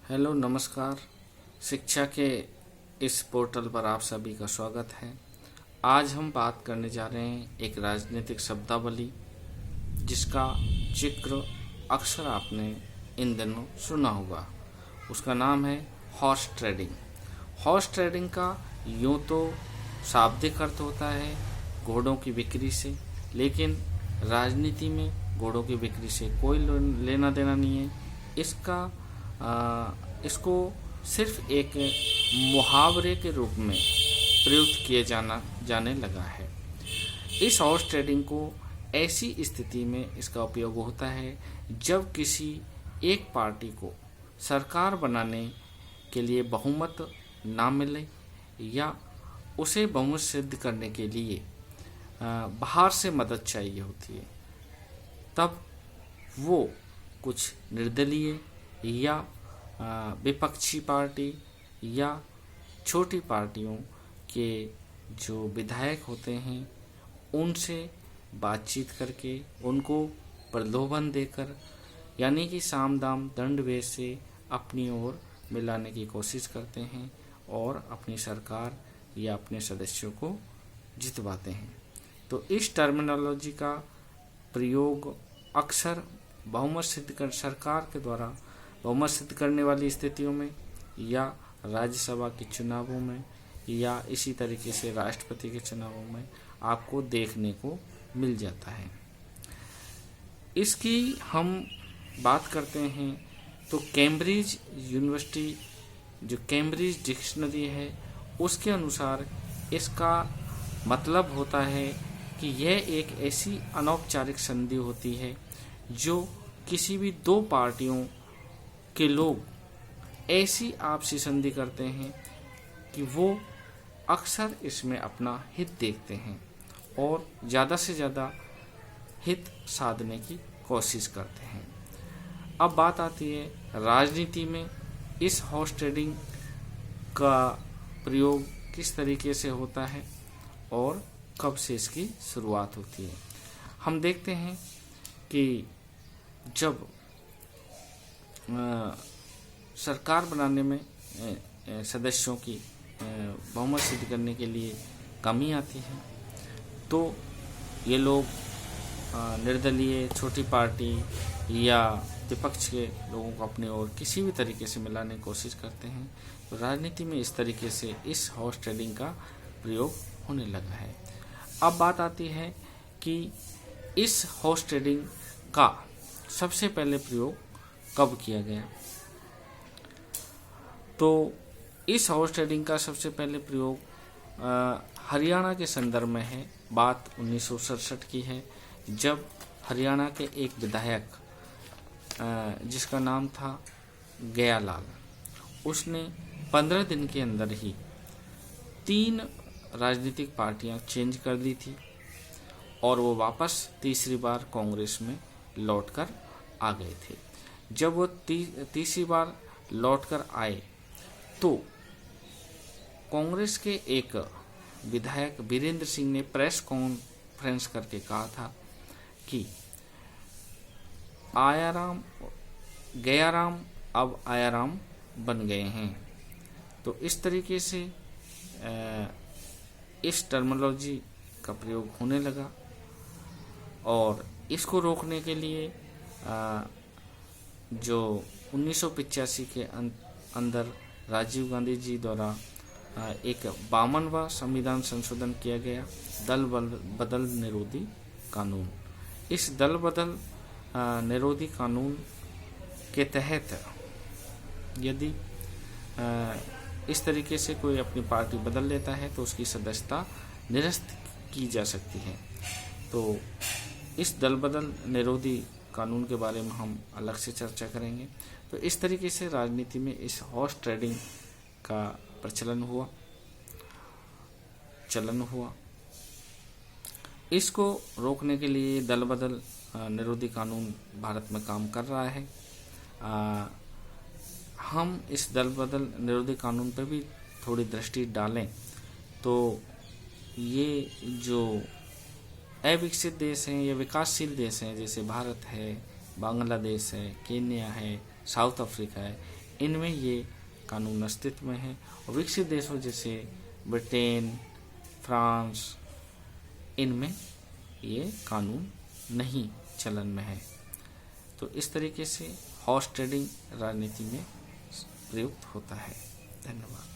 Hello, नमस्कार। शिक्षा के इस पोर्टल पर आप सभी का स्वागत है। आज हम बात करने जा रहे हैं एक राजनीतिक शब्दावली जिसका जिक्र अक्सर आपने इन दिनों सुना होगा। उसका नाम है हॉर्स ट्रेडिंग। हॉर्स ट्रेडिंग का यूँ तो शाब्दिक अर्थ होता है घोड़ों की बिक्री से, लेकिन राजनीति में घोड़ों की बिक्री से कोई लेना देना नहीं है। इसको सिर्फ एक मुहावरे के रूप में प्रयुक्त किए जाने लगा है। इस हॉर्स ट्रेडिंग को ऐसी स्थिति में इसका उपयोग होता है जब किसी एक पार्टी को सरकार बनाने के लिए बहुमत ना मिले या उसे बहुमत सिद्ध करने के लिए बाहर से मदद चाहिए होती है। तब वो कुछ निर्दलीय या विपक्षी पार्टी या छोटी पार्टियों के जो विधायक होते हैं उनसे बातचीत करके उनको प्रलोभन देकर, यानी कि साम दाम दंड भेद से अपनी ओर मिलाने की कोशिश करते हैं और अपनी सरकार या अपने सदस्यों को जितवाते हैं। तो इस टर्मिनोलॉजी का प्रयोग अक्सर सरकार के द्वारा बहुमत सिद्ध करने वाली स्थितियों में या राज्यसभा के चुनावों में या इसी तरीके से राष्ट्रपति के चुनावों में आपको देखने को मिल जाता है। इसकी हम बात करते हैं तो कैम्ब्रिज यूनिवर्सिटी जो कैम्ब्रिज डिक्शनरी है उसके अनुसार इसका मतलब होता है कि यह एक ऐसी अनौपचारिक संधि होती है जो किसी भी दो पार्टियों के लोग ऐसी आपसी संधि करते हैं कि वो अक्सर इसमें अपना हित देखते हैं और ज़्यादा से ज़्यादा हित साधने की कोशिश करते हैं। अब बात आती है राजनीति में इस हॉर्स ट्रेडिंग का प्रयोग किस तरीके से होता है और कब से इसकी शुरुआत होती है। हम देखते हैं कि जब सरकार बनाने में सदस्यों की बहुमत सिद्ध करने के लिए कमी आती है तो ये लोग निर्दलीय छोटी पार्टी या विपक्ष के लोगों को अपनी ओर किसी भी तरीके से मिलाने की कोशिश करते हैं। तो राजनीति में इस तरीके से इस हॉर्स ट्रेडिंग का प्रयोग होने लगा है। अब बात आती है कि इस हॉर्स ट्रेडिंग का सबसे पहले प्रयोग कब किया गया। तो इस हॉर्स ट्रेडिंग का सबसे पहले प्रयोग हरियाणा के संदर्भ में है। बात 1967 की है जब हरियाणा के एक विधायक जिसका नाम था गयालाल, उसने 15 दिन के अंदर ही 3 राजनीतिक पार्टियां चेंज कर दी थी और वो वापस तीसरी बार कांग्रेस में लौटकर आ गए थे। जब वो तीसरी बार लौटकर आए तो कांग्रेस के एक विधायक वीरेंद्र सिंह ने प्रेस कॉन्फ्रेंस करके कहा था कि गयाराम अब आयाराम बन गए हैं। तो इस तरीके से इस टर्मिनोलॉजी का प्रयोग होने लगा और इसको रोकने के लिए जो 1985 के अंदर राजीव गांधी जी द्वारा एक 52वां संविधान संशोधन किया गया, दल बदल निरोधी कानून। इस दल बदल निरोधी कानून के तहत यदि इस तरीके से कोई अपनी पार्टी बदल लेता है तो उसकी सदस्यता निरस्त की जा सकती है। तो इस दल बदल निरोधी कानून के बारे में हम अलग से चर्चा करेंगे। तो इस तरीके से राजनीति में इस हॉर्स ट्रेडिंग का प्रचलन हुआ। इसको रोकने के लिए दल बदल निरोधी कानून भारत में काम कर रहा है। हम इस दल बदल निरोधी कानून पर भी थोड़ी दृष्टि डालें तो ये जो अविकसित देश हैं या विकासशील देश हैं जैसे भारत है, बांग्लादेश है, केन्या है, साउथ अफ्रीका है, इनमें ये कानून अस्तित्व में है। और विकसित देशों जैसे ब्रिटेन, फ्रांस, इनमें ये कानून नहीं चलन में है। तो इस तरीके से हॉर्स ट्रेडिंग राजनीति में प्रयुक्त होता है। धन्यवाद।